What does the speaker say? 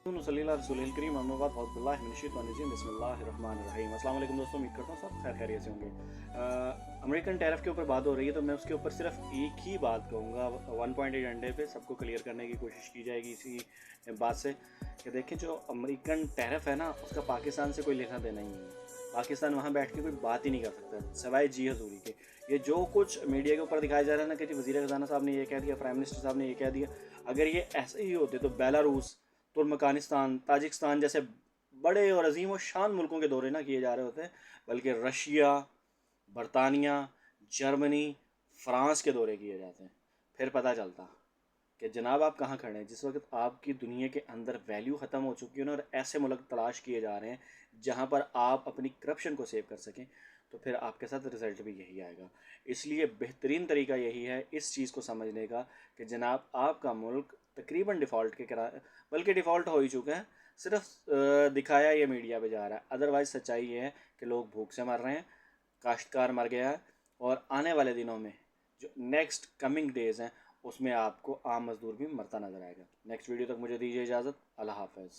अस्सलाम वालेकुम दोस्तों, उम्मीद करता हूँ सब खैर खैरियत से होंगे। अमेरिकन टैरिफ के ऊपर बात हो रही है तो मैं उसके ऊपर सिर्फ एक ही बात कहूँगा 1.8 अंडे पे सबको क्लियर करने की कोशिश की जाएगी इसी बात से कि देखें जो अमेरिकन टैरिफ है ना उसका पाकिस्तान से कोई लेना देना ही नहीं है। पाकिस्तान वहाँ बैठ के कोई बात ही नहीं कर सकता सवाए जी हजूरी के। ये जो कुछ मीडिया के ऊपर दिखाया जा रहा है ना कि जी वज़ीर ख़ज़ाना साहब ने ये कह दिया, प्राइम मिनिस्टर साहब ने ये कह दिया, अगर ये ऐसे ही होते तो बेलारूस, तुर्कमेनिस्तान, ताजिकिस्तान जैसे बड़े और अजीम और शान मुल्कों के दौरे ना किए जा रहे होते हैं, बल्कि रशिया, बरतानिया, जर्मनी, फ्रांस के दौरे किए जाते हैं। फिर पता चलता कि जनाब आप कहाँ खड़े हैं। जिस वक्त आपकी दुनिया के अंदर वैल्यू ख़त्म हो चुकी है ना और ऐसे मुल्क तलाश किए जा रहे हैं जहाँ पर आप अपनी करप्शन को सेव कर सकें, तो फिर आपके साथ रिज़ल्ट भी यही आएगा। इसलिए बेहतरीन तरीका यही है इस चीज़ को समझने का कि जनाब आपका मुल्क तकरीबन डिफ़ॉल्ट के करा, बल्कि डिफ़ॉल्ट हो ही चुका है, सिर्फ दिखाया ये मीडिया पे जा रहा है। अदरवाइज़ सच्चाई ये है कि लोग भूख से मर रहे हैं, काश्तकार मर गया है, और आने वाले दिनों में जो नेक्स्ट कमिंग डेज़ हैं उसमें आपको आम मज़दूर भी मरता नज़र आएगा। नेक्स्ट वीडियो तक मुझे दीजिए इजाज़त। अल्लाह हाफ़िज़।